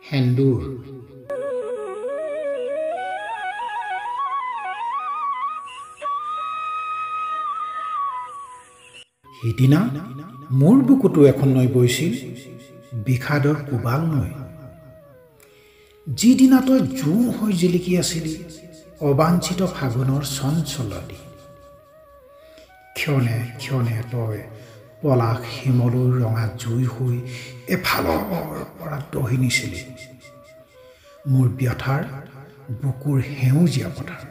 সেন্দুৰ সিদিনা মোৰ বুকুতো এখন নৈ বৈছিল বিষাদৰ কোবাল নৈ যিদিনা তই জোন হৈ জিলিকি আছিলি অবাঞ্ছিত ফাগুনৰ চঞ্চলতি ক্ষণে ক্ষণে তই পলাশ শিমলুৰ ৰঙা জুই হৈ এফালৰ পৰা দহি নিছিলি মোৰ ব্যথাৰ বুকুৰ সেউজীয়া পথাৰ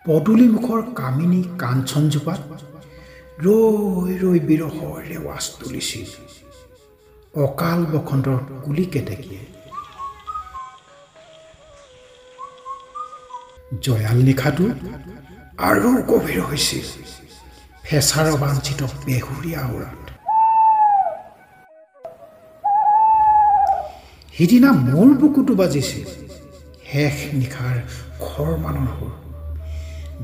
পদূলি মুখৰ কামিনী কাঞ্চনজোপাত ৰৈ ৰৈ বিৰহৰ ৰেৱাজ তুলিছিল অকাল বসন্তৰ কুলি কেতেকীয়ে জয়াল নিশাটো আৰু গভীৰ হৈছিল ফেঁচাৰ বাঞ্ছিত বেহুৰীয়া উৰাত সিদিনা মোৰ বুকুটো বাজিছিল শেষ নিশাৰ খৰমানৰ সুৰ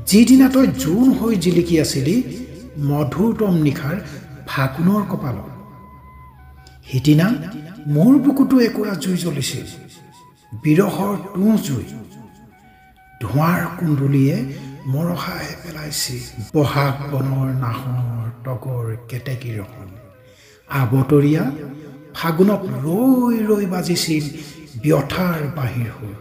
যিদিনা তই জোন হৈ জিলিকি আছিলি মধুৰতম নিশাৰ ফাগুনৰ কপালত সিদিনা মোৰ বুকুটো একুৰা জুই জ্বলিছিল বিৰহৰ তুঁহ জুই ধোঁৱাৰ কুণ্ডলীয়ে মৰহাই পেলাইছিল বহাগ বনৰ নাহৰ তগৰ কেতেকী ৰহন আবতৰীয়া ফাগুনত ৰৈ ৰৈ বাজিছিল ব্যথাৰ বাঁহীৰ সুৰ